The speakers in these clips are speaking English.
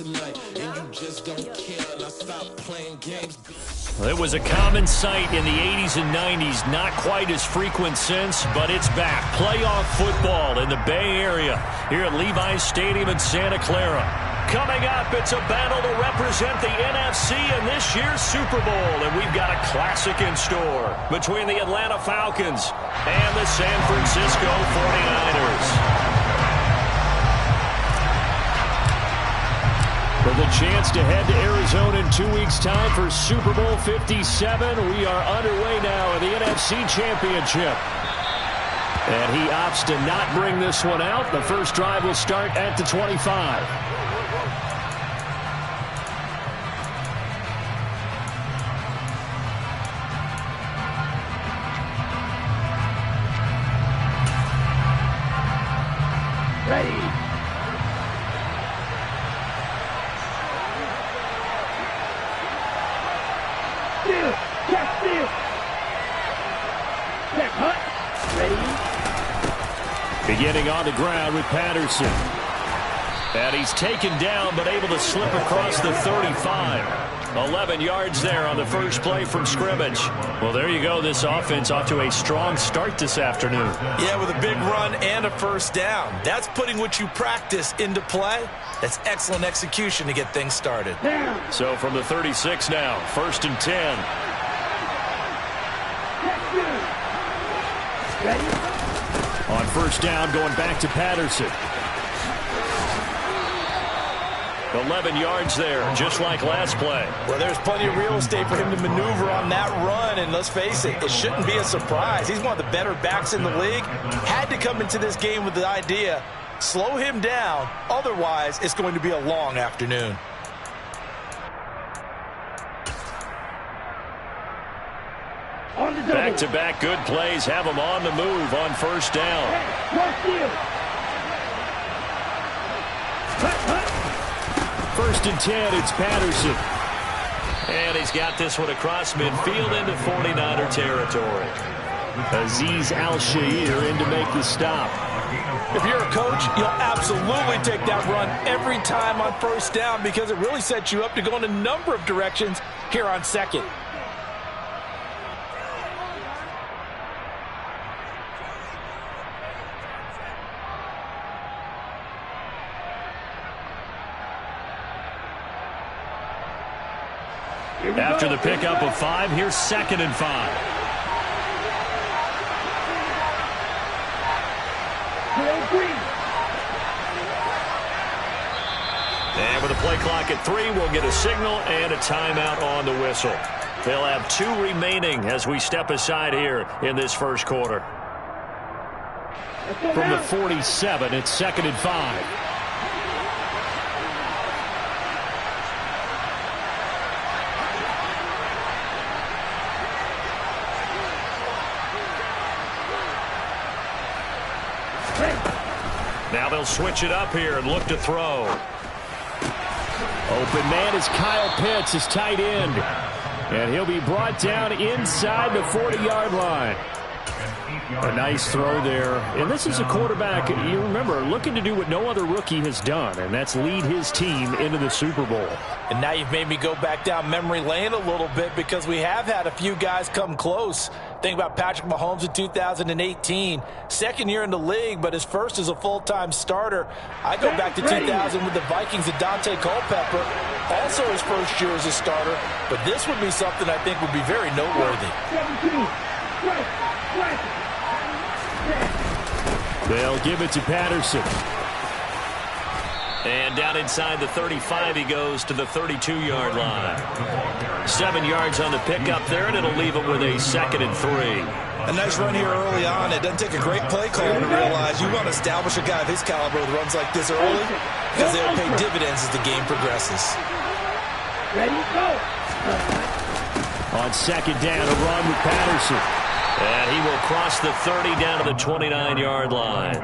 tonight, and you just don't care, and I stopped playing games. It was a common sight in the 80s and 90s, not quite as frequent since, but it's back. Playoff football in the Bay Area here at Levi's Stadium in Santa Clara. Coming up, it's a battle to represent the NFC in this year's Super Bowl, and we've got a classic in store between the Atlanta Falcons and the San Francisco 49ers. For the chance to head to Arizona in 2 weeks' time for Super Bowl 57, we are underway now in the NFC Championship. And he opts to not bring this one out. The first drive will start at the 25. Ready. Beginning on the ground with Patterson. And he's taken down but able to slip across the 35. 11 yards there on the first play from scrimmage. Well, there you go. This offense off to a strong start this afternoon. Yeah, with a big run and a first down. That's putting what you practice into play. That's excellent execution to get things started. So from the 36 now, 1st and 10. On first down, going back to Patterson. 11 yards there, just like last play. Well, there's plenty of real estate for him to maneuver on that run, and let's face it, it shouldn't be a surprise. He's one of the better backs in the league. Had to come into this game with the idea, slow him down, otherwise it's going to be a long afternoon. Back-to-back good plays have him on the move on first down. First and 10, it's Patterson. And he's got this one across midfield into 49er territory. Azeez Al-Shaair in to make the stop. If you're a coach, you'll absolutely take that run every time on first down because it really sets you up to go in a number of directions here on second. After the pickup of 5, here's 2nd and 5. And with a play clock at 3, we'll get a signal and a timeout on the whistle. They'll have 2 remaining as we step aside here in this first quarter. From the 47, it's 2nd and 5. Now they'll switch it up here and look to throw. Open man is Kyle Pitts, his tight end. And he'll be brought down inside the 40-yard line. A nice throw there. And this is a quarterback, you remember, looking to do what no other rookie has done, and that's lead his team into the Super Bowl. And now you've made me go back down memory lane a little bit because we have had a few guys come close. Think about Patrick Mahomes in 2018. Second year in the league, but his first as a full-time starter. I go back to 2000 with the Vikings and Dante Culpepper. Also his first year as a starter. But this would be something I think would be very noteworthy. They'll give it to Patterson. And down inside the 35, he goes to the 32-yard line. 7 yards on the pickup there, and it'll leave him with a 2nd and 3. A nice run here early on. It doesn't take a great play caller to realize you want to establish a guy of his caliber with runs like this early because they'll pay dividends as the game progresses. Ready, go. On 2nd down, a run with Patterson. And he will cross the 30 down to the 29-yard line.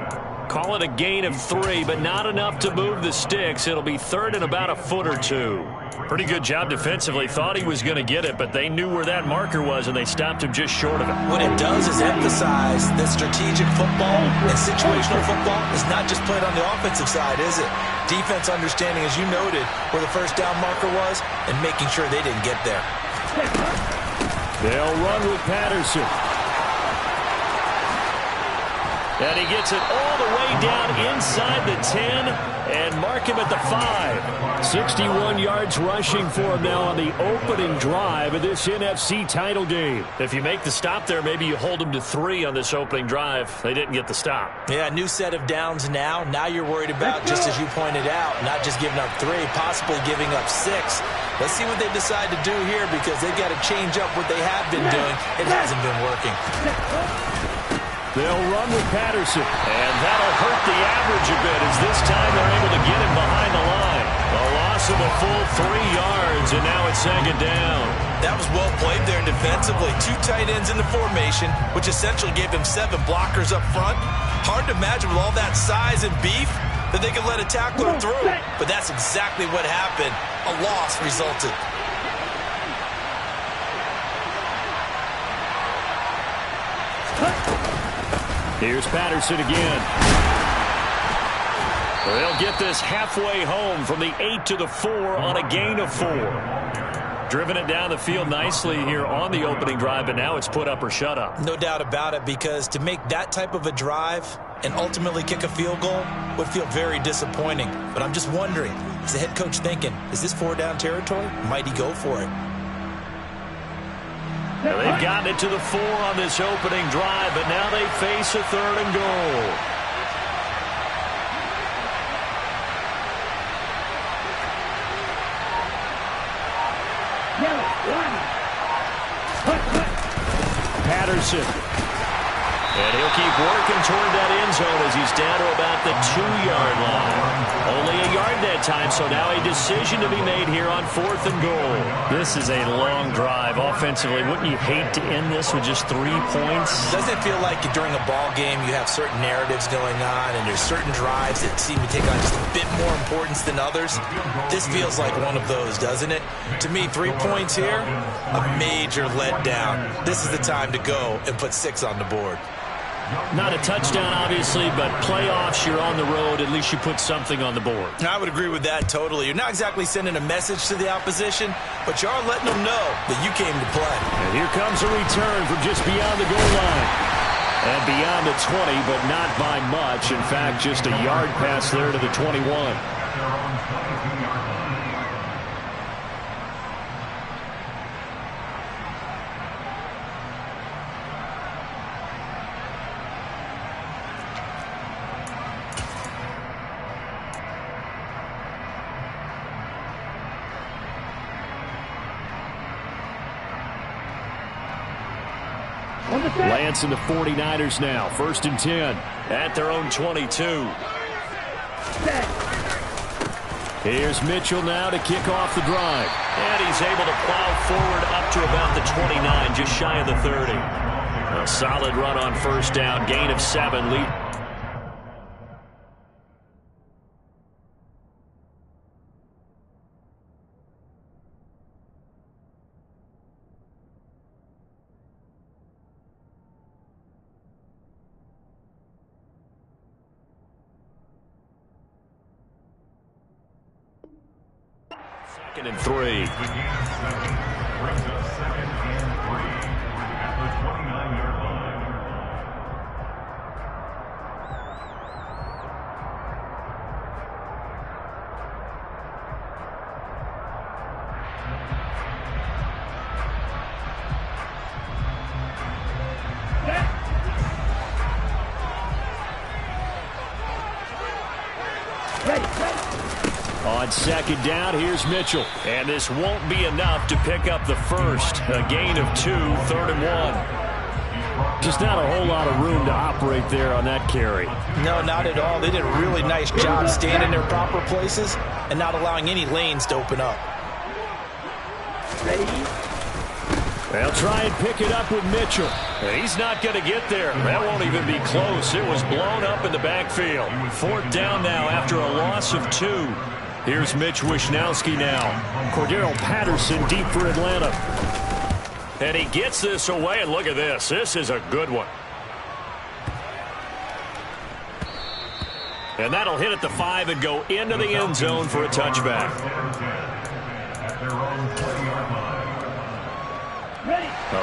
Call it a gain of 3, but not enough to move the sticks. It'll be third and about a foot or two. Pretty good job defensively. Thought he was going to get it, but they knew where that marker was, and they stopped him just short of it. What it does is emphasize that strategic football and situational football is not just played on the offensive side, is it? Defense understanding, as you noted, where the first down marker was and making sure they didn't get there. They'll run with Patterson. And he gets it all the way down inside the 10 and mark him at the 5. 61 yards rushing for him now on the opening drive of this NFC title game. If you make the stop there, maybe you hold him to 3 on this opening drive. They didn't get the stop. Yeah, new set of downs now. Now you're worried about, just as you pointed out, not just giving up 3, possibly giving up 6. Let's see what they decide to do here because they've got to change up what they have been doing. It hasn't been working. They'll run with Patterson, and that'll hurt the average a bit as this time they're able to get him behind the line. A loss of a full 3 yards, and now it's second down. That was well played there defensively. 2 tight ends in the formation, which essentially gave them 7 blockers up front. Hard to imagine with all that size and beef that they could let a tackler through. But that's exactly what happened. A loss resulted. Here's Patterson again. They'll get this halfway home from the 8 to the 4 on a gain of 4. Driven it down the field nicely here on the opening drive, but now it's put up or shut up. No doubt about it, because to make that type of a drive and ultimately kick a field goal would feel very disappointing. But I'm just wondering, is the head coach thinking, is this 4-down territory? Might he go for it? Now they've gotten it to the 4 on this opening drive, but now they face a 3rd and goal. Patterson. And he'll keep working toward that end zone as he's down to about the 2-yard line. Only a yard that time, so now a decision to be made here on 4th and goal. This is a long drive offensively. Wouldn't you hate to end this with just 3 points? Doesn't it feel like during a ball game you have certain narratives going on and there's certain drives that seem to take on just a bit more importance than others? This feels like one of those, doesn't it? To me, 3 points here, a major letdown. This is the time to go and put 6 on the board. Not a touchdown, obviously, but playoffs, you're on the road. At least you put something on the board. I would agree with that totally. You're not exactly sending a message to the opposition, but you are letting them know that you came to play. And here comes a return from just beyond the goal line. And beyond the 20, but not by much. In fact, just a yard pass there to the 21. Lance and the 49ers now. 1st and 10 at their own 22. Here's Mitchell now to kick off the drive. And he's able to plow forward up to about the 29, just shy of the 30. A solid run on 1st down. Gain of 7. Lead. Second and 3. On 2nd down, here's Mitchell. And this won't be enough to pick up the first. A gain of 2, 3rd and 1. Just not a whole lot of room to operate there on that carry. No, not at all. They did a really nice job staying in their proper places and not allowing any lanes to open up. Ready? They'll try and pick it up with Mitchell. And he's not going to get there. That won't even be close. It was blown up in the backfield. 4th down now after a loss of 2. Here's Mitch Wishnowski now. Cordero Patterson deep for Atlanta. And he gets this away, and look at this. This is a good one. And that'll hit at the 5 and go into the end zone for a touchback.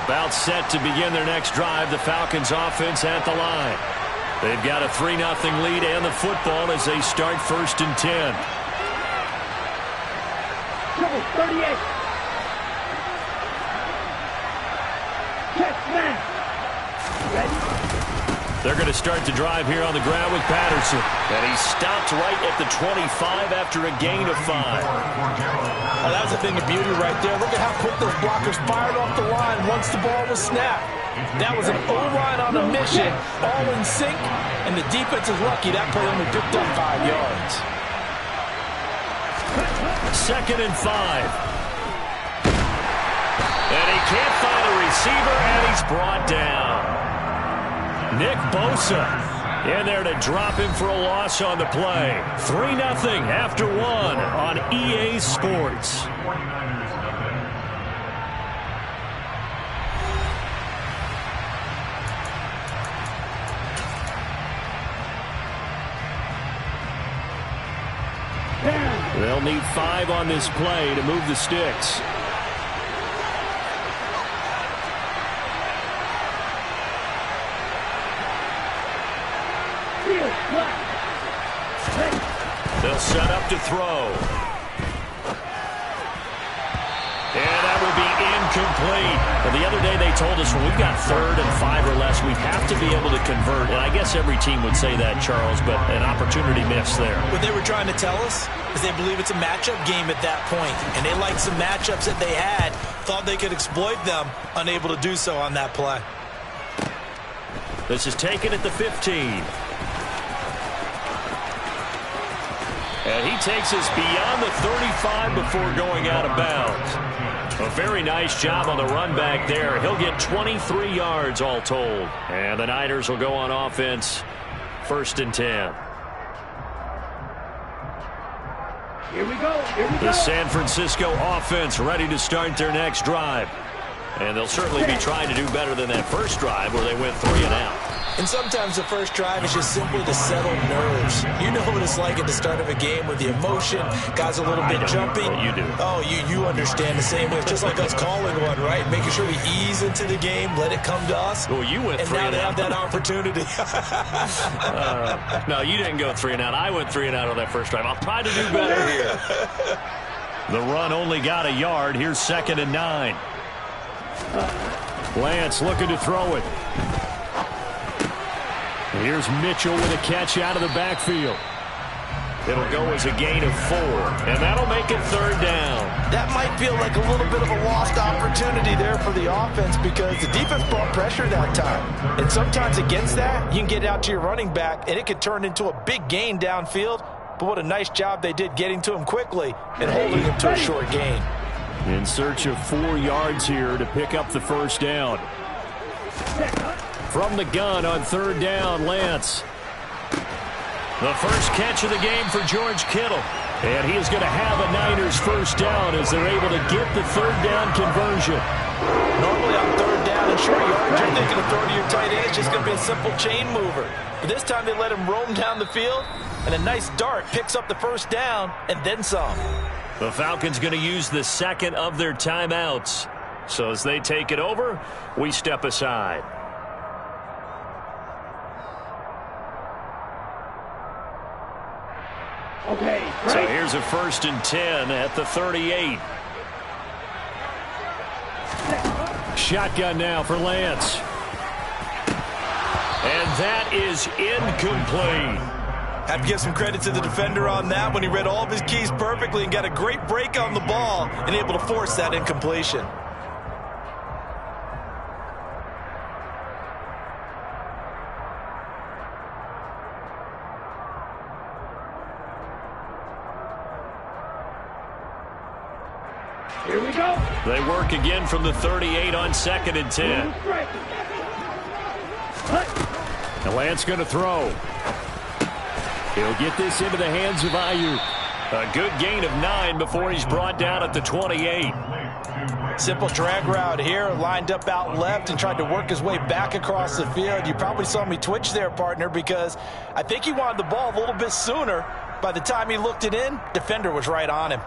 About set to begin their next drive. The Falcons offense at the line. They've got a 3-0 lead and the football as they start 1st and 10. Triple 38. Check man. Ready? They're going to start the drive here on the ground with Patterson. And he stopped right at the 25 after a gain of 5. Oh, that was a thing of beauty right there. Look at how quick those blockers fired off the line once the ball was snapped. That was an O-line on a mission, all in sync, and the defense is lucky that play only picked up 5 yards. 2nd and 5. And he can't find a receiver, and he's brought down. Nick Bosa in there to drop him for a loss on the play. 3-0 after 1 on EA Sports. They'll need 5 on this play to move the sticks. They'll set up to throw. And that will be incomplete. And the other day they told us when we've got 3rd and 5 or less, we have to be able to convert. And I guess every team would say that, Charles, but an opportunity missed there. What they were trying to tell us is they believe it's a matchup game at that point. And they liked some matchups that they had, thought they could exploit them, unable to do so on that play. This is taken at the 15. And he takes us beyond the 35 before going out of bounds. A very nice job on the run back there. He'll get 23 yards all told. And the Niners will go on offense 1st and 10. Here we go. Here we go. The San Francisco offense ready to start their next drive. And they'll certainly be trying to do better than that first drive where they went 3 and out. And sometimes the first drive is just simply to settle nerves. You know what it's like at the start of a game with the emotion, guys a little bit jumpy. You do. Oh, you understand the same way. It's just like us calling one, right? Making sure we ease into the game, let it come to us. Well, you went 3 and and now out. they have that opportunity. No, you didn't go 3 and out. I went 3 and out on that first drive. I'll try to do better here. The run only got a yard. Here's 2nd and 9. Lance looking to throw it. Here's Mitchell with a catch out of the backfield. It'll go as a gain of 4, and that'll make it 3rd down. That might feel like a little bit of a lost opportunity there for the offense because the defense brought pressure that time. And sometimes against that, you can get out to your running back, and it could turn into a big gain downfield. But what a nice job they did getting to him quickly and holding him to a short gain. In search of 4 yards here to pick up the 1st down. From the gun on 3rd down, Lance. The first catch of the game for George Kittle. And he is going to have a Niners 1st down as they're able to get the 3rd down conversion. Normally on 3rd down and short yards, you're thinking of throwing to your tight end. It's just going to be a simple chain mover. But this time they let him roam down the field, and a nice dart picks up the 1st down and then some. The Falcons going to use the 2nd of their timeouts. So as they take it over, we step aside. Okay, right. So here's a 1st and 10 at the 38. Shotgun now for Lance. And that is incomplete. Have to give some credit to the defender on that when he read all of his keys perfectly and got a great break on the ball and able to force that incompletion. Here we go. They work again from the 38 on 2nd and 10. And Lance going to throw. He'll get this into the hands of Ayuk. A good gain of 9 before he's brought down at the 28. Simple drag route here, lined up out left and tried to work his way back across the field. You probably saw me twitch there, partner, because I think he wanted the ball a little bit sooner. By the time he looked it in, defender was right on him.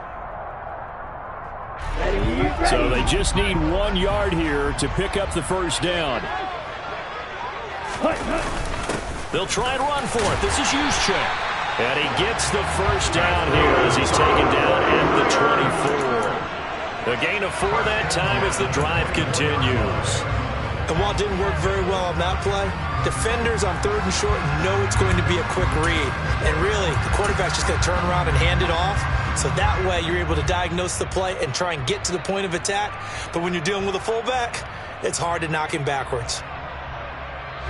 So they just need 1 yard here to pick up the first down. They'll try and run for it. This is Juszczyk. And he gets the first down here as he's taken down at the 24. A gain of 4 that time as the drive continues. And while it didn't work very well on that play, defenders on 3rd and short know it's going to be a quick read. And really, the quarterback's just going to turn around and hand it off. So that way you're able to diagnose the play and try and get to the point of attack. But when you're dealing with a fullback, it's hard to knock him backwards.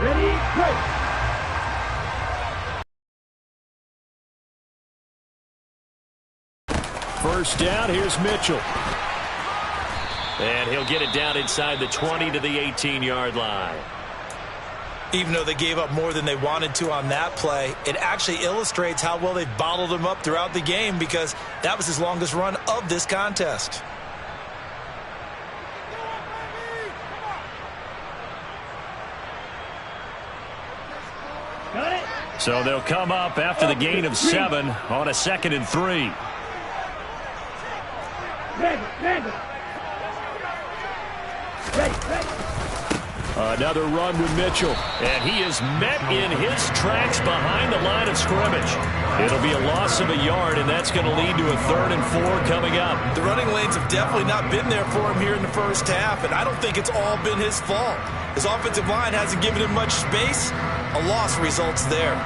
Ready, go. First down, here's Mitchell. And he'll get it down inside the 20 to the 18-yard line. Even though they gave up more than they wanted to on that play, it actually illustrates how well they've bottled him up throughout the game, because that was his longest run of this contest. Got it. So they'll come up after the gain of 7 on a 2nd and 3. Ready. Another run with Mitchell. And he is met in his tracks behind the line of scrimmage. It'll be a loss of a yard, and that's going to lead to a 3rd and 4 coming up. The running lanes have definitely not been there for him here in the first half, and I don't think it's all been his fault. His offensive line hasn't given him much space. A loss results there.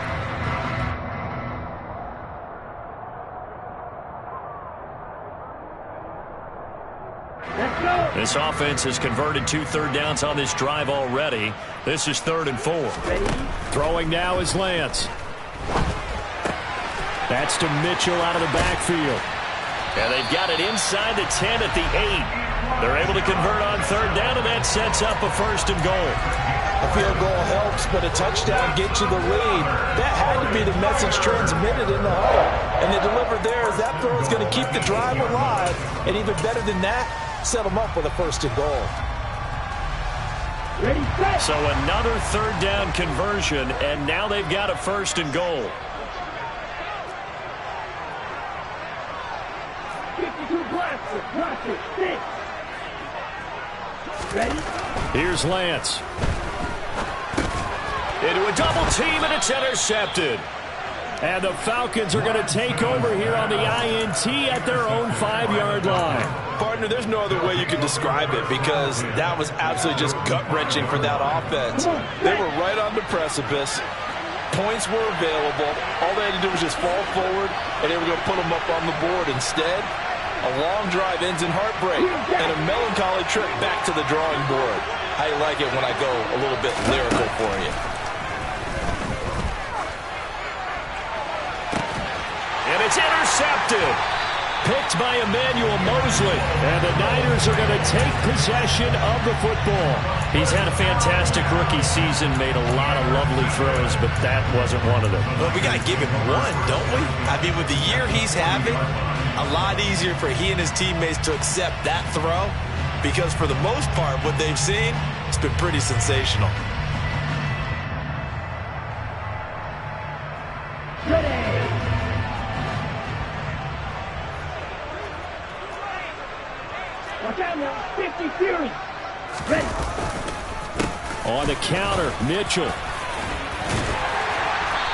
This offense has converted 2 third downs on this drive already. This is 3rd and 4. Throwing now is Lance. That's to Mitchell out of the backfield. And they've got it inside the 10 at the 8. They're able to convert on 3rd down, and that sets up a 1st and goal. A field goal helps, but a touchdown gets you the lead. That had to be the message transmitted in the huddle. And they delivered there as that throw is going to keep the drive alive. And even better than that, set them up with a 1st and goal. Ready, set. So another 3rd down conversion, and now they've got a 1st and goal. 52 blaster, blaster, 6. Ready. Here's Lance. Into a double team, and it's intercepted. And the Falcons are going to take over here on the INT at their own 5-yard line. Partner, there's no other way you can describe it, because that was absolutely just gut-wrenching for that offense. They were right on the precipice. Points were available. All they had to do was just fall forward, and they were going to put them up on the board. Instead, a long drive ends in heartbreak and a melancholy trip back to the drawing board. How you like it when I go a little bit lyrical for you? And it's intercepted. Picked by Emmanuel Mosley. And the Niners are going to take possession of the football. He's had a fantastic rookie season, made a lot of lovely throws, but that wasn't one of them. Well, we got to give him one, don't we? I mean, with the year he's having, a lot easier for he and his teammates to accept that throw, because for the most part, what they've seen, it's been pretty sensational. Watch out now, 50 Fury. Ready. On the counter, Mitchell.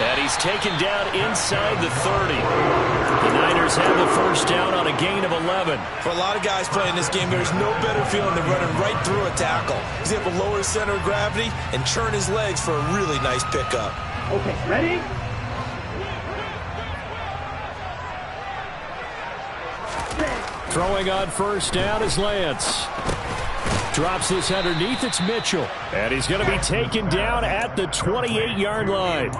And he's taken down inside the 30. The Niners have the first down on a gain of 11. For a lot of guys playing this game, there's no better feeling than running right through a tackle. He's able to lower his center of gravity and churn his legs for a really nice pickup. Okay, ready? Throwing on first down is Lance. Drops this underneath. It's Mitchell. And he's going to be taken down at the 28-yard line.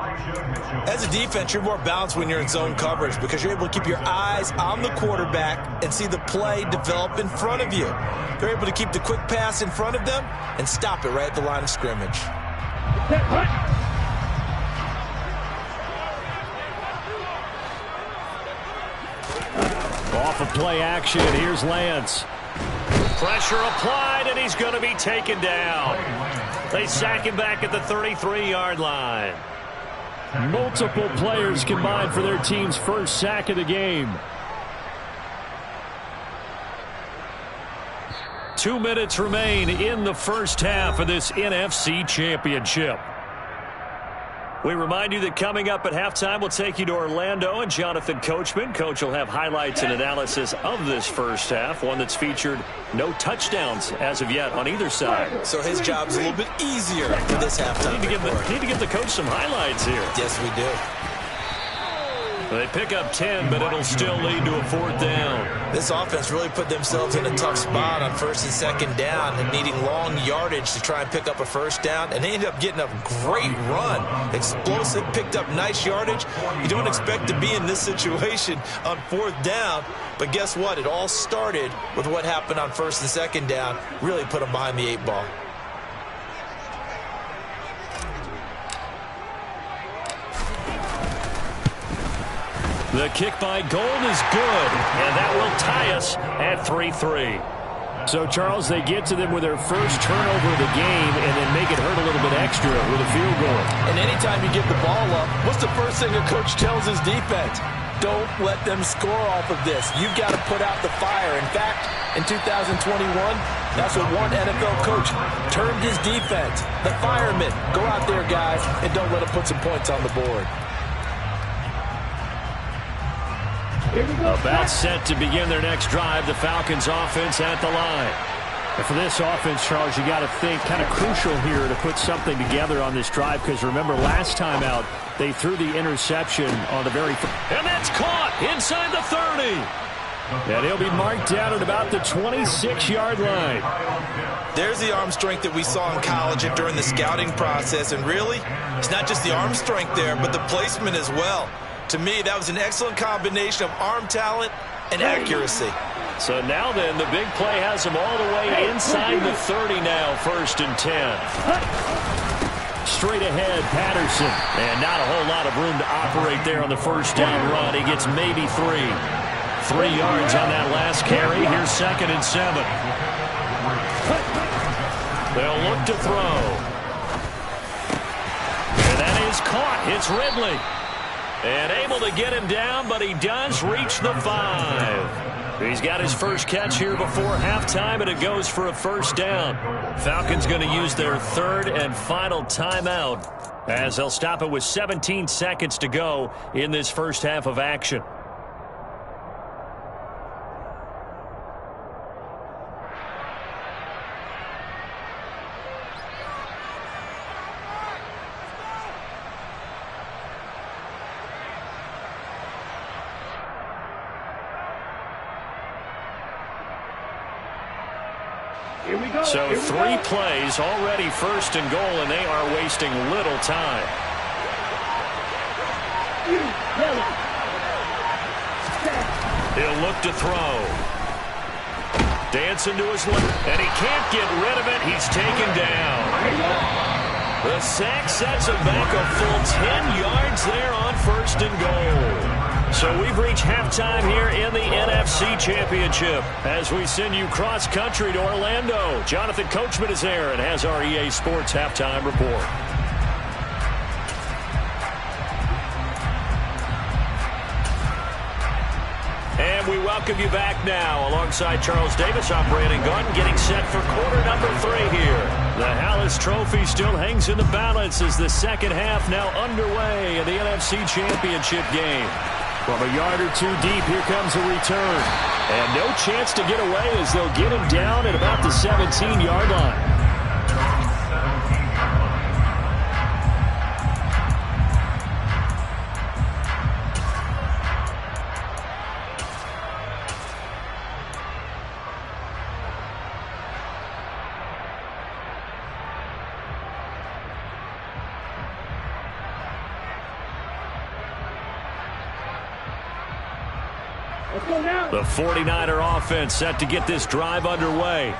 As a defense, you're more balanced when you're in zone coverage because you're able to keep your eyes on the quarterback and see the play develop in front of you. They're able to keep the quick pass in front of them and stop it right at the line of scrimmage. Off of play action, here's Lance. Pressure applied, and he's going to be taken down. They sack him back at the 33-yard line. Multiple players combined for their team's first sack of the game. 2 minutes remain in the first half of this NFC Championship. We remind you that coming up at halftime, we'll take you to Orlando and Jonathan Coachman. Coach will have highlights and analysis of this first half, one that's featured no touchdowns as of yet on either side. So his job's a little bit easier for this halftime. Need to give the coach some highlights here. Yes, we do. They pick up 10, but it'll still lead to a fourth down. This offense really put themselves in a tough spot on first and second down and needing long yardage to try and pick up a first down. And they ended up getting a great run. Explosive, picked up nice yardage. You don't expect to be in this situation on fourth down. But guess what? It all started with what happened on first and second down. Really put them behind the 8 ball. The kick by Gold is good, and that will tie us at 3-3. So, Charles, they get to them with their first turnover of the game and then make it hurt a little bit extra with a field goal. And anytime you give the ball up, what's the first thing a coach tells his defense? Don't let them score off of this. You've got to put out the fire. In fact, in 2021, that's what one NFL coach termed his defense. The firemen. Go out there, guys, and don't let them put some points on the board. About set to begin their next drive, the Falcons offense at the line. And for this offense, Charles, you got to think kind of crucial here to put something together on this drive because remember last time out, they threw the interception on the very first. And that's caught inside the 30. And he'll be marked down at about the 26-yard line. There's the arm strength that we saw in college and during the scouting process. And really, it's not just the arm strength there, but the placement as well. To me, that was an excellent combination of arm talent and accuracy. So now then, the big play has him all the way inside the 30 now, 1st and 10. Straight ahead, Patterson. And not a whole lot of room to operate there on the first down run. He gets maybe 3. 3 yards on that last carry. Here's 2nd and 7. They'll look to throw. And that is caught. It's Ridley. And able to get him down, but he does reach the 5. He's got his first catch here before halftime, and it goes for a first down. Falcons going to use their 3rd and final timeout as they'll stop it with 17 seconds to go in this first half of action. So 3 plays, already 1st and goal, and they are wasting little time. He'll look to throw. Dancing to his left, and he can't get rid of it. He's taken down. The sack sets him back a full 10 yards there on 1st and goal. So we've reached halftime here in the NFC Championship as we send you cross-country to Orlando. Jonathan Coachman is there and has our EA Sports halftime report. And we welcome you back now. Alongside Charles Davis, I'm Brandon Gordon, getting set for quarter number 3 here. The Hallis Trophy still hangs in the balance as the second half now underway in the NFC Championship game. From a yard or 2 deep, here comes a return. And no chance to get away as they'll get him down at about the 17-yard line. go now. The 49er offense set to get this drive underway.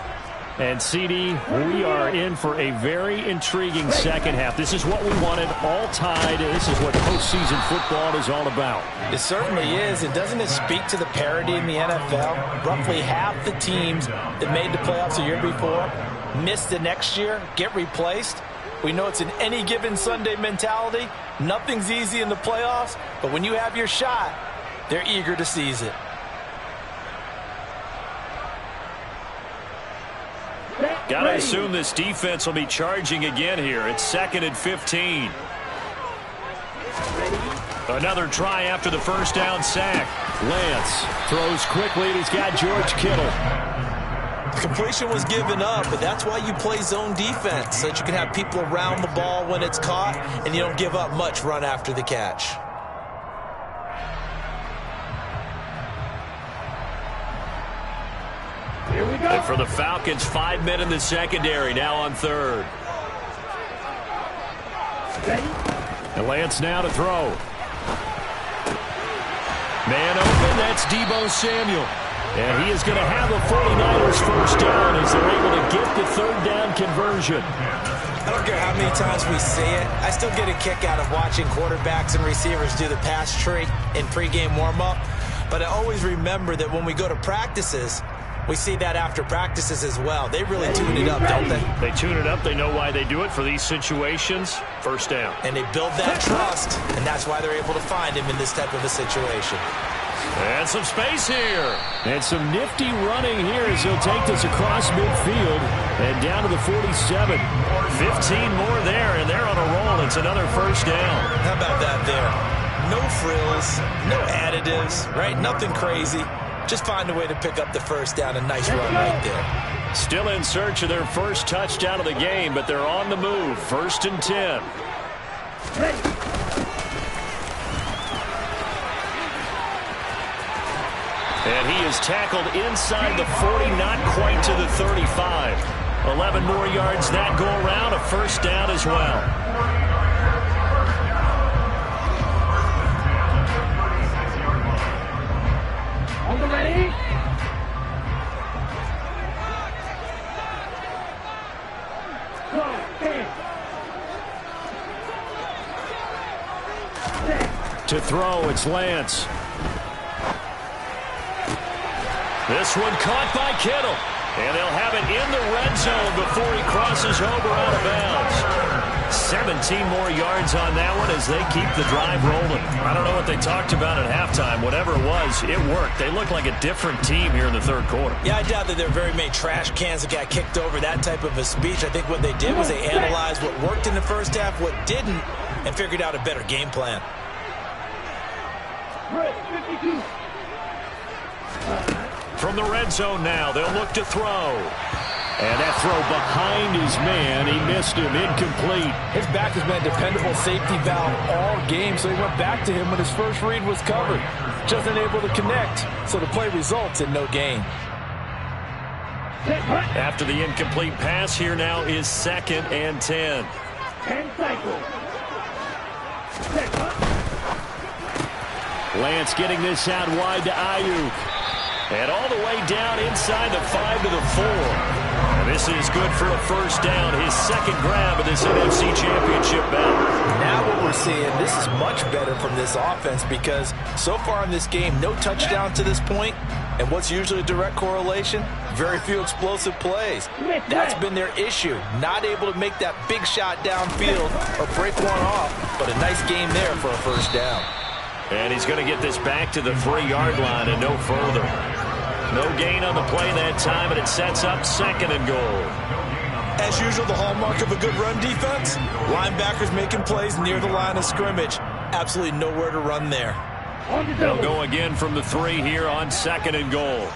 And, CD, we are in for a very intriguing second half. This is what we wanted, all tied. This is what postseason football is all about. It certainly is. And doesn't it speak to the parity in the NFL? Roughly half the teams that made the playoffs a year before miss the next year, get replaced. We know it's an any given Sunday mentality. Nothing's easy in the playoffs, but when you have your shot, they're eager to seize it. Got to assume this defense will be charging again here. It's 2nd and 15. Another try after the first down sack. Lance throws quickly, and he's got George Kittle. The completion was given up, but that's why you play zone defense, so that you can have people around the ball when it's caught, and you don't give up much run after the catch. Here we go. And for the Falcons, 5 men in the secondary, now on 3rd. And Lance now to throw. Man open, that's Deebo Samuel. And he is going to have the 49ers first down as they're able to get the 3rd down conversion. I don't care how many times we see it. I still get a kick out of watching quarterbacks and receivers do the pass tree in pregame warm-up. But I always remember that when we go to practices, we see that after practices as well. They really tune it up, don't they? They tune it up. They know why they do it for these situations. First down. And they build that trust, and that's why they're able to find him in this type of a situation. And some space here. And some nifty running here as he'll take this across midfield and down to the 47. 15 more there, and they're on a roll. It's another first down. How about that there? No frills, no additives, right? Nothing crazy. Just find a way to pick up the first down. A nice run right there. Still in search of their first touchdown of the game, but they're on the move. 1st and 10. And he is tackled inside the 40, not quite to the 35. 11 more yards that go around, a first down as well. On the ready. To throw, it's Lance. This one caught by Kittle. And they'll have it in the red zone before he crosses over out of bounds. 17 more yards on that one as they keep the drive rolling. I don't know what they talked about at halftime. Whatever it was, it worked. They look like a different team here in the 3rd quarter. Yeah, I doubt that there are very many trash cans that got kicked over, that type of a speech. I think what they did was they analyzed what worked in the first half, what didn't, and figured out a better game plan. 52. From the red zone now, they'll look to throw. And that throw behind his man, he missed him, incomplete. His back has been a dependable safety valve all game, so he went back to him when his first read was covered. Just unable to connect, so the play results in no gain. After the incomplete pass, here now is 2nd and 10. 10 cycles. Lance getting this out wide to Ayuk. And all the way down inside the 5 to the 4. And this is good for a first down. His 2nd grab of this NFC Championship bout. Now what we're seeing, this is much better from this offense because so far in this game, no touchdown to this point. And what's usually a direct correlation? Very few explosive plays. That's been their issue. Not able to make that big shot downfield or break one off. But a nice game there for a first down. And he's going to get this back to the 3-yard line and no further. No gain on the play that time, and it sets up 2nd and goal. As usual, the hallmark of a good run defense, linebackers making plays near the line of scrimmage. Absolutely nowhere to run there. They'll go again from the 3 here on 2nd and goal.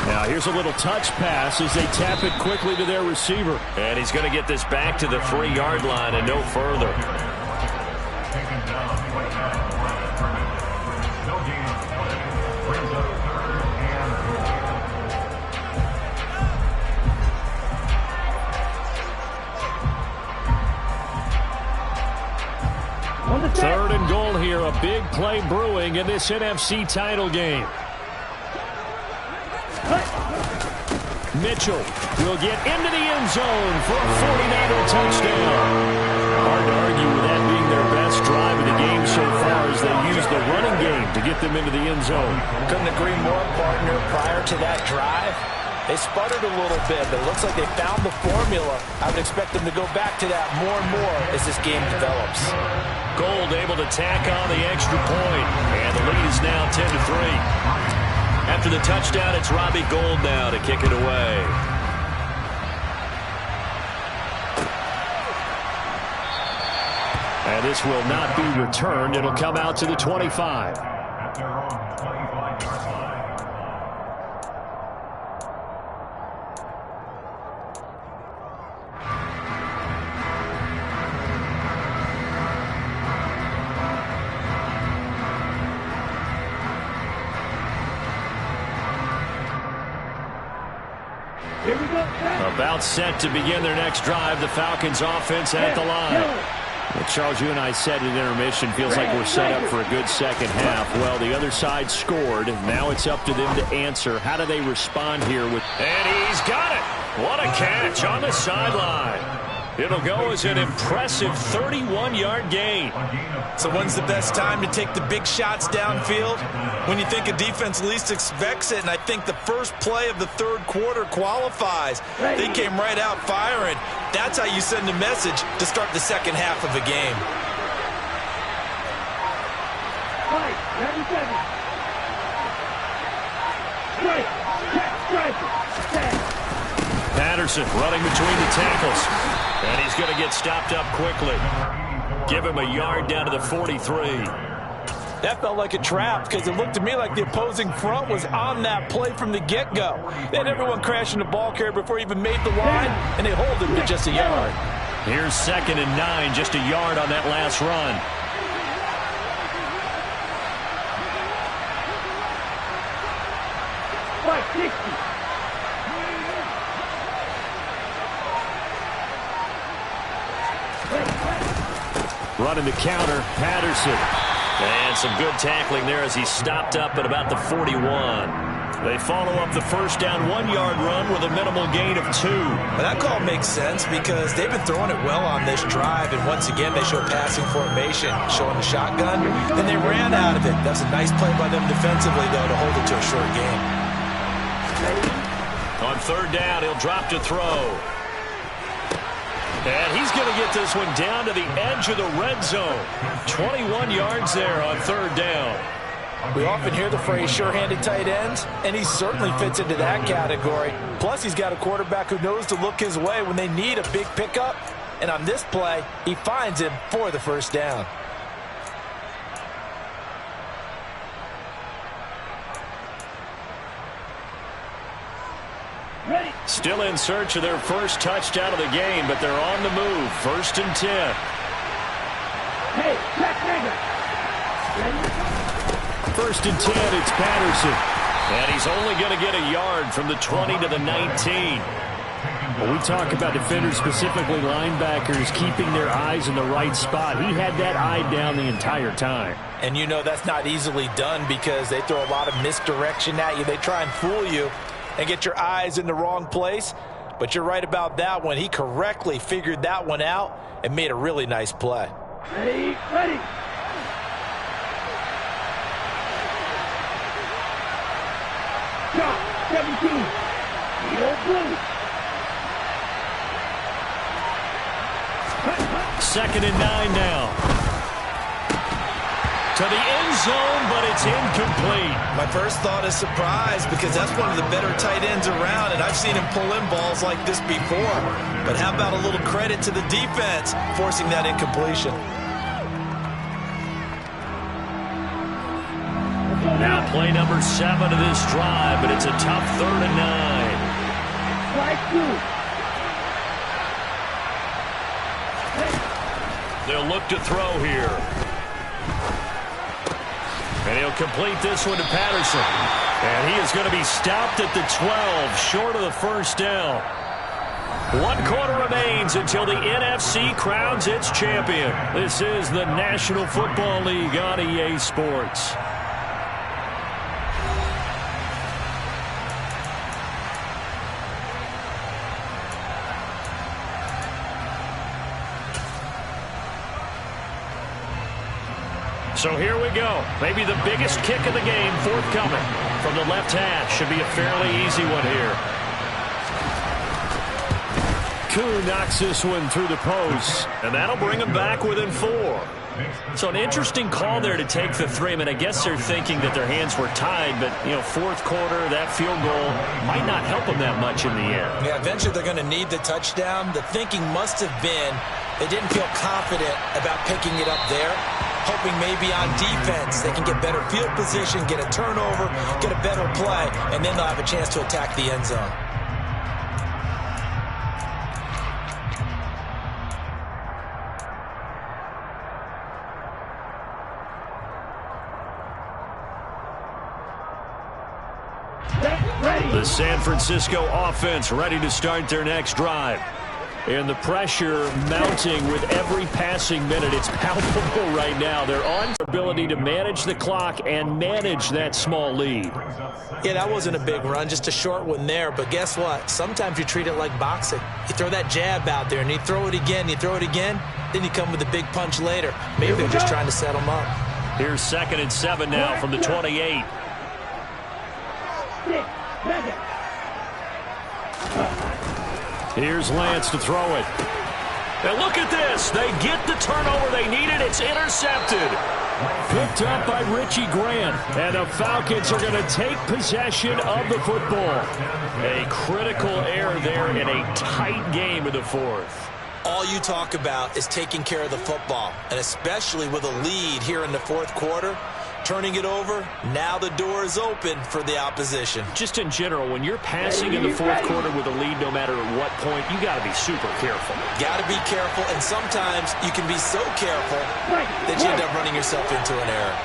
Now here's a little touch pass as they tap it quickly to their receiver. And he's going to get this back to the 3-yard line and no further. A big play brewing in this NFC title game. Mitchell will get into the end zone for a 49er touchdown. Hard to argue with that being their best drive of the game so far as they use the running game to get them into the end zone. Couldn't agree more, partner. Prior to that drive, they sputtered a little bit, but it looks like they found the formula. I would expect them to go back to that more and more as this game develops. Gold able to tack on the extra point, and the lead is now 10-3. After the touchdown, it's Robbie Gould now to kick it away. And this will not be returned. It'll come out to the 25. About set to begin their next drive. The Falcons offense at the line. Well, Charles, you and I said at intermission, feels like we're set up for a good second half. Well, the other side scored. Now it's up to them to answer. How do they respond here? And he's got it. What a catch on the sideline. It'll go as an impressive 31-yard gain. So when's the best time to take the big shots downfield? When you think a defense least expects it, and I think the first play of the third quarter qualifies. They came right out firing. That's how you send a message to start the second half of a game. Patterson running between the tackles. And he's going to get stopped up quickly. Give him a yard down to the 43. That felt like a trap because it looked to me like the opposing front was on that play from the get-go. They had everyone crashing the ball carrier before he even made the line, and they hold him to just a yard. Here's 2nd and 9, just a yard on that last run. Running the counter, Patterson. And some good tackling there as he stopped up at about the 41. They follow up the first down 1-yard run with a minimal gain of 2. Well, that call makes sense because they've been throwing it well on this drive, and once again they show passing formation, showing the shotgun, and they ran out of it. That's a nice play by them defensively, though, to hold it to a short game. On 3rd down, he'll drop to throw. And he's going to get this one down to the edge of the red zone. 21 yards there on 3rd down. We often hear the phrase sure-handed tight ends, and he certainly fits into that category. Plus, he's got a quarterback who knows to look his way when they need a big pickup. And on this play, he finds him for the first down. Still in search of their first touchdown of the game, but they're on the move. 1st and 10. Hey, First and 10, it's Patterson. And he's only going to get a yard from the 20 to the 19. When we talk about defenders, specifically linebackers, keeping their eyes in the right spot, he had that eye down the entire time. And you know that's not easily done because they throw a lot of misdirection at you. They try and fool you and get your eyes in the wrong place. But you're right about that one. He correctly figured that one out and made a really nice play. Ready. Shot, 17. Yellow blue. 2nd and 9 now. To the end zone, but it's incomplete. My first thought is surprise because that's one of the better tight ends around, and I've seen him pull in balls like this before. But how about a little credit to the defense forcing that incompletion? Now play number 7 of this drive, but it's a tough 3rd and 9. Strike 2. They'll look to throw here. And he'll complete this one to Patterson. And he is going to be stopped at the 12, short of the first down. 1 quarter remains until the NFC crowns its champion. This is the National Football League on ESPN. EA Sports. So here we go. Maybe the biggest kick of the game forthcoming from the left hash. Should be a fairly easy one here. Koo knocks this one through the post, and that'll bring him back within 4. So an interesting call there to take the 3. I mean, I guess they're thinking that their hands were tied, but, you know, fourth quarter, that field goal might not help them that much in the end. Yeah, eventually they're going to need the touchdown. The thinking must have been they didn't feel confident about picking it up there, hoping maybe on defense they can get better field position, get a turnover, get a better play, and then they'll have a chance to attack the end zone. The San Francisco offense ready to start their next drive. And the pressure mounting with every passing minute. It's palpable right now. They're on their ability to manage the clock and manage that small lead. Yeah, that wasn't a big run, just a short one there. But guess what? Sometimes you treat it like boxing. You throw that jab out there, and you throw it again, then you come with a big punch later. Maybe they're just trying to set them up. Here's 2nd and 7 now from the 28. Here's Lance to throw it. And look at this. They get the turnover they needed. It's intercepted. Picked up by Richie Grant. And the Falcons are going to take possession of the football. A critical error there in a tight game in the 4th. All you talk about is taking care of the football, and especially with a lead here in the 4th quarter. Turning it over, now the door is open for the opposition. Just in general, when you're passing in the 4th quarter with a lead, no matter at what point, you got to be super careful. Got to be careful, and sometimes you can be so careful that you end up running yourself into an error.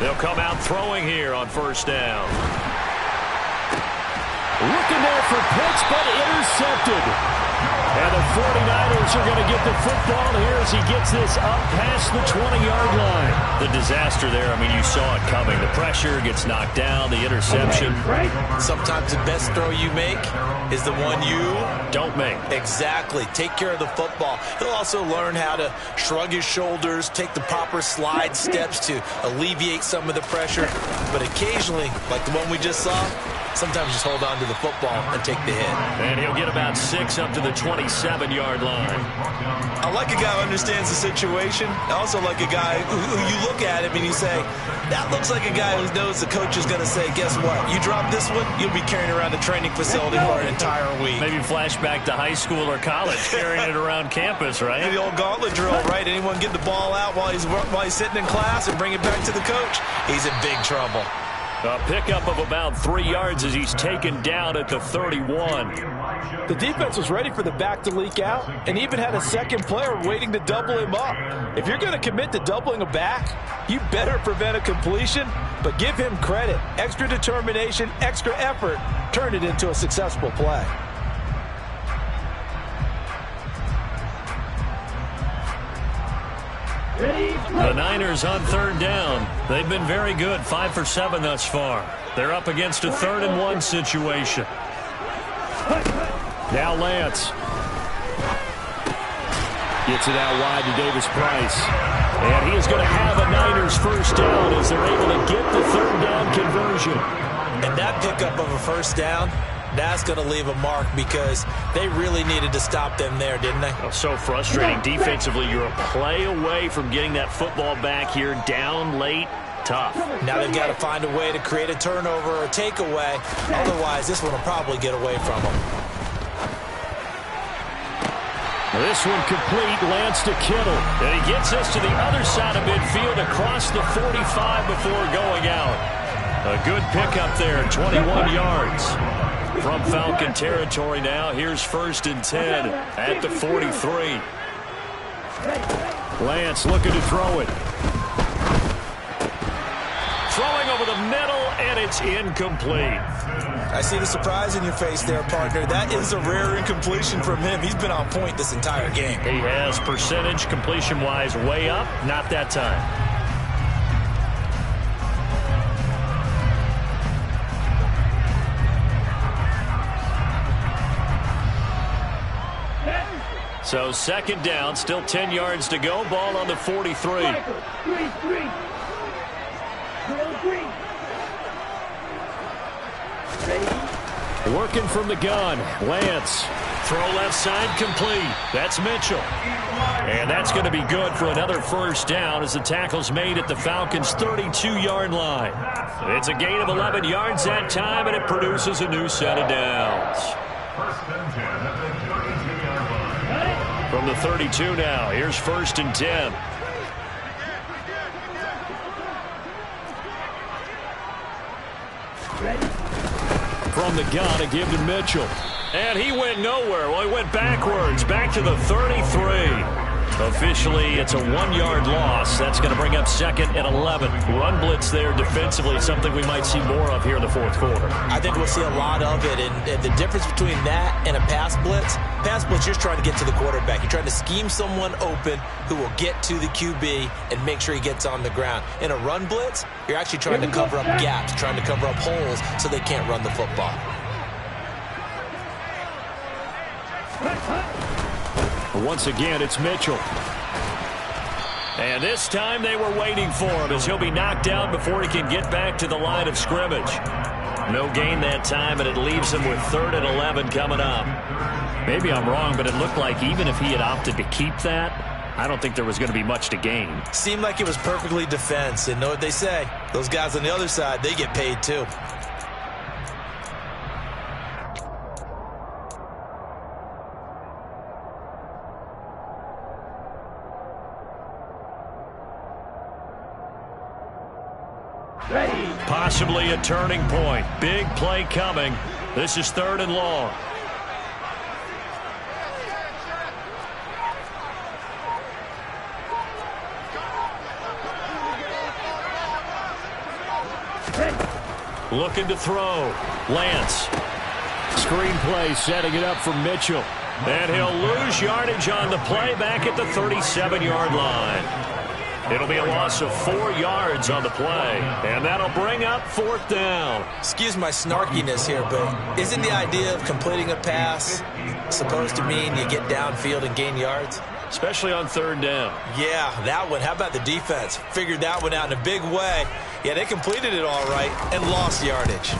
They'll come out throwing here on 1st down. Looking there for Pitts, but intercepted. And the 49ers are going to get the football here as he gets this up past the 20-yard line. The disaster there, I mean, you saw it coming. The pressure gets knocked down, the interception. Sometimes the best throw you make is the one you don't make. Exactly. Take care of the football. He'll also learn how to shrug his shoulders, take the proper slide steps to alleviate some of the pressure. But occasionally, like the one we just saw, sometimes just hold on to the football and take the hit. And he'll get about 6 up to the 27-yard line. I like a guy who understands the situation. I also like a guy who you look at him and you say, that looks like a guy who knows the coach is going to say, guess what? You drop this one, you'll be carrying around the training facility for an entire week. Maybe flashback to high school or college, carrying it around campus, right? The old gauntlet drill, right? Anyone get the ball out while he's sitting in class and bring it back to the coach? He's in big trouble. A pickup of about 3 yards as he's taken down at the 31. The defense was ready for the back to leak out and even had a second player waiting to double him up. If you're going to commit to doubling a back, you better prevent a completion, but give him credit. Extra determination, extra effort, turned it into a successful play. The Niners on 3rd down. They've been very good, 5 for 7 thus far. They're up against a 3rd and 1 situation. Now Lance. Gets it out wide to Davis Price. And he is going to have a Niners 1st down as they're able to get the 3rd down conversion. And that pickup of a 1st down, that's going to leave a mark because they really needed to stop them there, didn't they? Oh, so frustrating. Defensively, you're a play away from getting that football back here down late. Tough. Now they've got to find a way to create a turnover or a takeaway. Otherwise, this one will probably get away from them. This one complete. Lance to Kittle. And he gets us to the other side of midfield across the 45 before going out. A good pickup there, 21 yards. From Falcon territory now, here's 1st and 10 at the 43. Lance looking to throw it. Throwing over the middle, and it's incomplete. I see the surprise in your face there, partner. That is a rare incompletion from him. He's been on point this entire game. He has percentage completion-wise way up. Not that time. So second down, still 10 yards to go. Ball on the 43. Working from the gun. Lance. Throw left side complete. That's Mitchell. And that's going to be good for another first down as the tackle's made at the Falcons' 32-yard line. It's a gain of 11 yards that time, and it produces a new set of downs. First and 10 at the 32-yard line. From the 32 now, here's first and 10. From the gun, a give to Mitchell. And he went nowhere. Well, he went backwards, back to the 33. Officially, it's a 1-yard loss. That's going to bring up second and 11. Run blitz there defensively, something we might see more of here in the fourth quarter. I think we'll see a lot of it, and the difference between that and a pass blitz, you're just trying to get to the quarterback. You're trying to scheme someone open who will get to the QB and make sure he gets on the ground. In a run blitz, you're actually trying to cover up gaps, trying to cover up holes so they can't run the football. Once again, it's Mitchell. And this time they were waiting for him as he'll be knocked down before he can get back to the line of scrimmage. No gain that time, and it leaves him with 3rd and 11 coming up. Maybe I'm wrong, but it looked like even if he had opted to keep that, I don't think there was going to be much to gain. Seemed like it was perfectly defense, and know what they say. Those guys on the other side, they get paid too. Possibly a turning point. Big play coming. This is 3rd and long. Looking to throw. Lance. Screen play setting it up for Mitchell. And he'll lose yardage on the play back at the 37-yard line. It'll be a loss of 4 yards on the play. And that'll bring up 4th down. Excuse my snarkiness here, but isn't the idea of completing a pass supposed to mean you get downfield and gain yards? Especially on 3rd down. Yeah, that one. How about the defense? Figured that one out in a big way. Yeah, they completed it all right and lost yardage.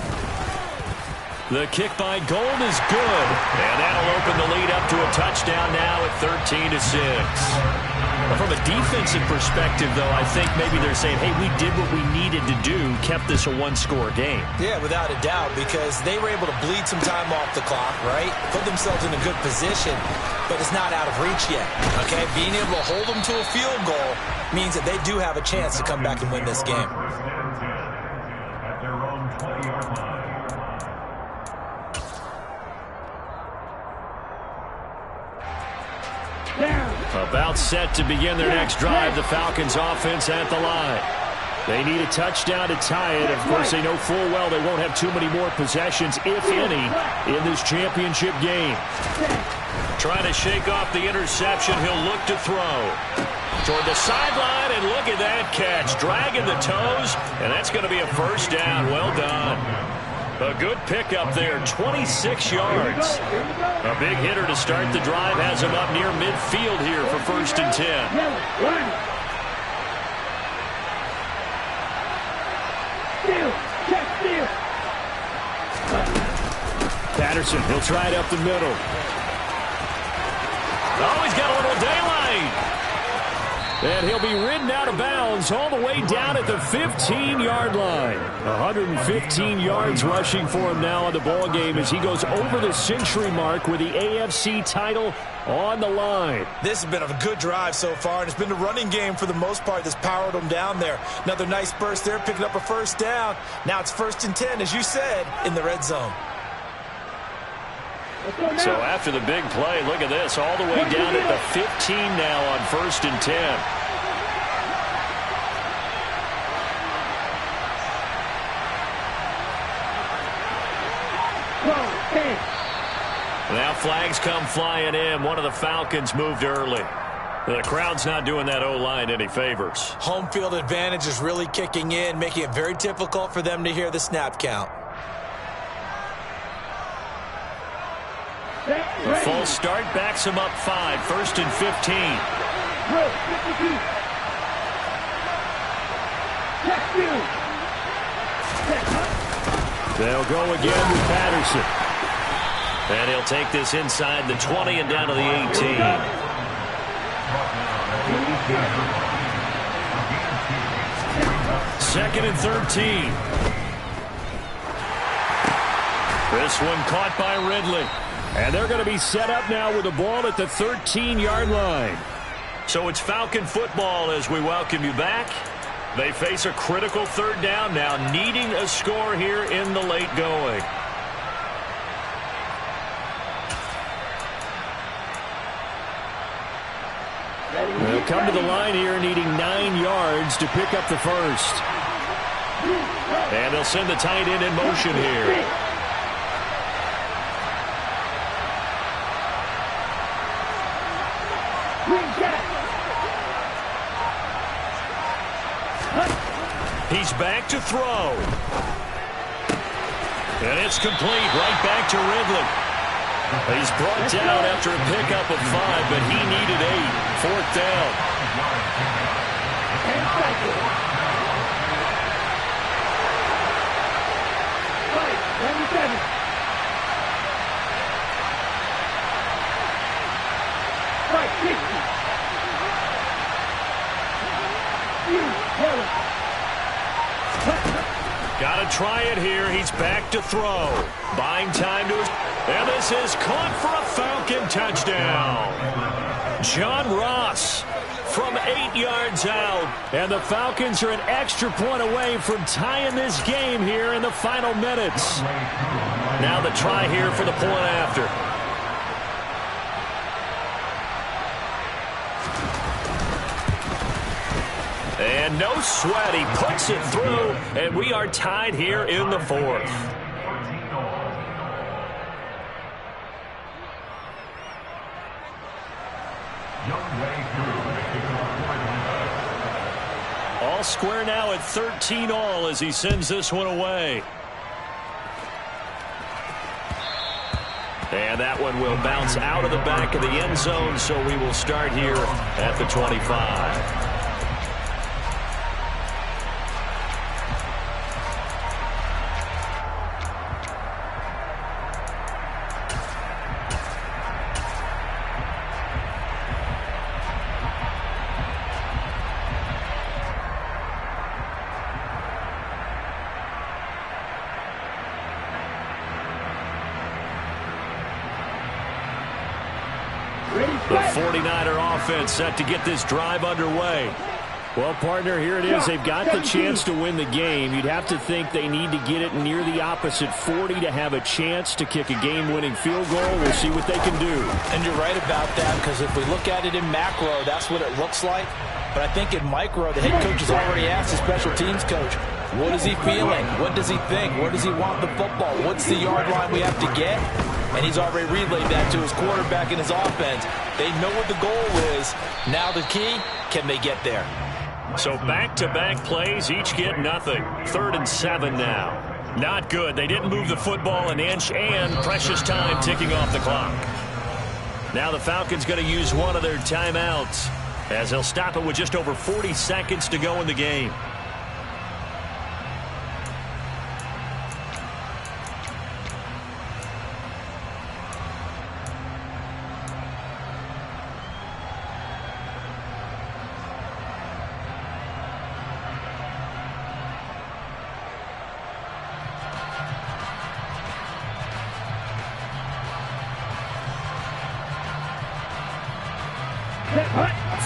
The kick by Gold is good. And that'll open the lead up to a touchdown now at 13-6. From a defensive perspective, though, I think maybe they're saying, hey, we did what we needed to do, kept this a 1-score game. Yeah, without a doubt, because they were able to bleed some time off the clock, right? Put themselves in a good position, but it's not out of reach yet, okay? Being able to hold them to a field goal means that they do have a chance to come back and win this game. At their own 20-yard line. About set to begin their next drive, the Falcons offense at the line. They need a touchdown to tie it. Of course, they know full well they won't have too many more possessions, if any, in this championship game. Trying to shake off the interception, he'll look to throw. Toward the sideline, and look at that catch. Dragging the toes, and that's going to be a first down. Well done. A good pickup there, 26 yards. A big hitter to start the drive has him up near midfield here for 1st and 10. Patterson, he'll try it up the middle. Oh, he's got a little daylight. And he'll be ridden out of bounds all the way down at the 15-yard line. 115 yards rushing for him now in the ball game as he goes over the century mark with the AFC title on the line. This has been a good drive so far, and it's been the running game for the most part that's powered them down there. Another nice burst there, picking up a first down. Now it's 1st and 10, as you said, in the red zone. So after the big play, look at this, all the way down at the 15 now on 1st and 10. Now flags come flying in. One of the Falcons moved early. The crowd's not doing that O-line any favors. Home field advantage is really kicking in, making it very difficult for them to hear the snap count. The false start backs him up 5, 1st and 15. They'll go again with Patterson. And he'll take this inside the 20 and down to the 18. 2nd and 13. This one caught by Ridley. And they're going to be set up now with the ball at the 13-yard line. So it's Falcon football as we welcome you back. They face a critical 3rd down now, needing a score here in the late going. They'll come to the line here needing 9 yards to pick up the first. And they'll send the tight end in motion here. He's back to throw. And it's complete right back to Ridley. He's brought down after a pickup of 5, but he needed 8. 4th down. Got to try it here. He's back to throw. Buying time to his... And this is caught for a Falcon touchdown. John Ross from 8 yards out. And the Falcons are an extra point away from tying this game here in the final minutes. Now the try here for the point after. And no sweat. He puts it through, and we are tied here in the 4th. All square now at 13 all as he sends this one away. And that one will bounce out of the back of the end zone, so we will start here at the 25. The 49er offense set to get this drive underway. Well, partner, here it is. They've got the chance to win the game. You'd have to think they need to get it near the opposite 40 to have a chance to kick a game-winning field goal. We'll see what they can do. And you're right about that, because if we look at it in macro, that's what it looks like. But I think in micro, the head coach has already asked the special teams coach, what is he feeling? What does he think? Where does he want the football? What's the yard line we have to get? And he's already relayed that to his quarterback and his offense. They know what the goal is. Now the key, can they get there? So back-to-back plays, each get nothing. 3rd and 7 now. Not good. They didn't move the football an inch, and precious time ticking off the clock. Now the Falcons going to use one of their timeouts, as they'll stop it with just over 40 seconds to go in the game.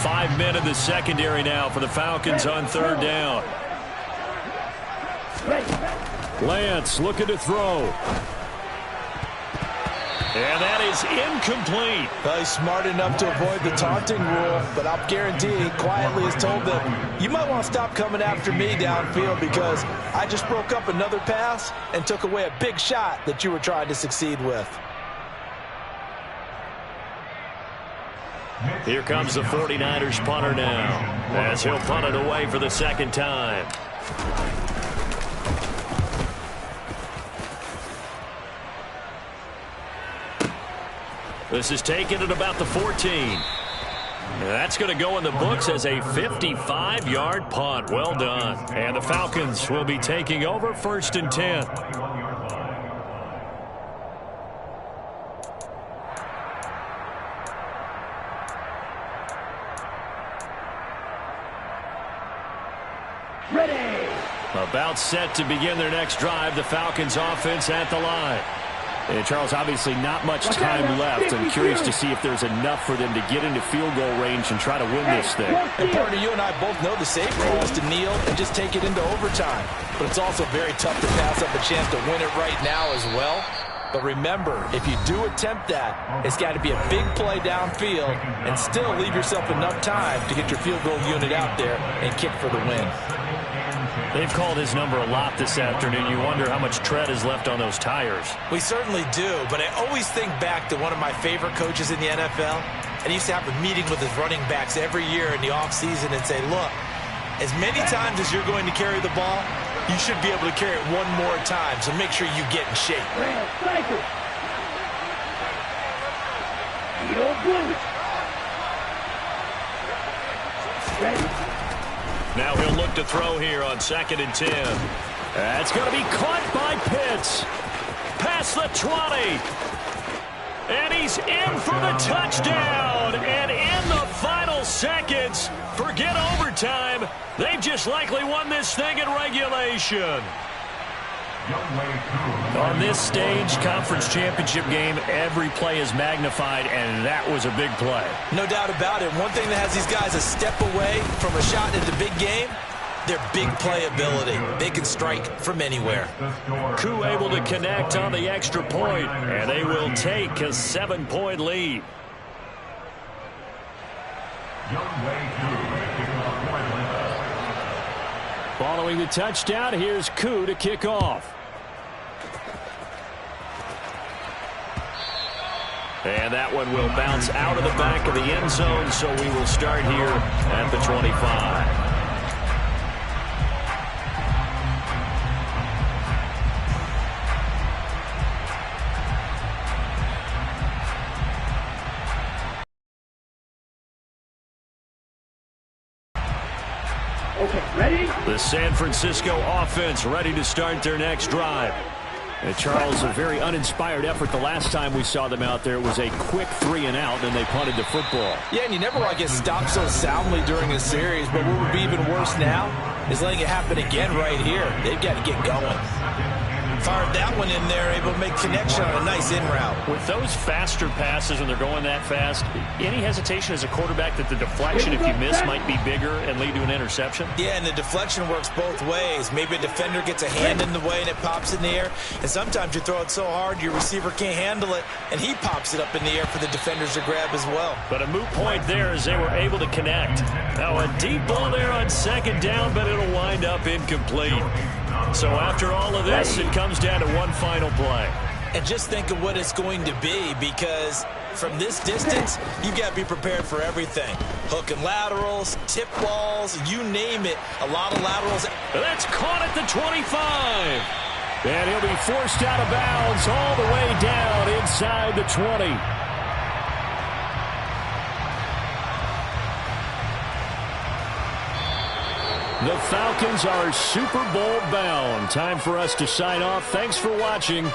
Five men in the secondary now for the Falcons on 3rd down. Lance looking to throw. And that is incomplete. Well, he's smart enough to avoid the taunting rule, but I'll guarantee he quietly has told them, you might want to stop coming after me downfield because I just broke up another pass and took away a big shot that you were trying to succeed with. Here comes the 49ers punter now, as he'll punt it away for the second time. This is taken at about the 14. That's going to go in the books as a 55-yard punt. Well done. And the Falcons will be taking over 1st and 10. Ready. About set to begin their next drive. The Falcons offense at the line. And Charles, obviously not much time left. I'm curious to see if there's enough for them to get into field goal range and try to win this thing. And partner, you and I both know the safe call is to kneel and just take it into overtime. But it's also very tough to pass up a chance to win it right now as well. But remember, if you do attempt that, it's got to be a big play downfield and still leave yourself enough time to get your field goal unit out there and kick for the win. They've called his number a lot this afternoon. You wonder how much tread is left on those tires. We certainly do, but I always think back to one of my favorite coaches in the NFL. And he used to have a meeting with his running backs every year in the offseason and say, look, as many times as you're going to carry the ball, you should be able to carry it one more time, so make sure you get in shape. Cycle. You're good. Ready. Now he'll look to throw here on 2nd and 10. That's going to be caught by Pitts. Past the 20. And he's in for the touchdown. And in the final seconds, forget overtime. They've just likely won this thing in regulation. On this stage, conference championship game, every play is magnified, and that was a big play. No doubt about it. One thing that has these guys a step away from a shot in the big game, their big play ability. They can strike from anywhere. Koo able to connect on the extra point, and they will take a 7-point lead. Following the touchdown, here's Koo to kick off. And that one will bounce out of the back of the end zone, so we will start here at the 25. Okay, ready? The San Francisco offense ready to start their next drive. And Charles, a very uninspired effort the last time we saw them out there. It was a quick 3 and out, and they punted the football. Yeah, and you never want to get stopped so soundly during a series, but what would be even worse now is letting it happen again right here. They've got to get going. Fired that one in there, able to make connection on a nice in route. With those faster passes when they're going that fast, any hesitation as a quarterback that the deflection, if you miss, might be bigger and lead to an interception? Yeah, and the deflection works both ways. Maybe a defender gets a hand in the way and it pops in the air. And sometimes you throw it so hard your receiver can't handle it, and he pops it up in the air for the defenders to grab as well. But a moot point there as they were able to connect. Now a deep ball there on 2nd down, but it'll wind up incomplete. So after all of this, it comes down to one final play. And just think of what it's going to be, because from this distance, you've got to be prepared for everything. Hook and laterals, tip balls, you name it. A lot of laterals. That's caught at the 25. And he'll be forced out of bounds all the way down inside the 20. The Falcons are Super Bowl bound. Time for us to sign off. Thanks for watching.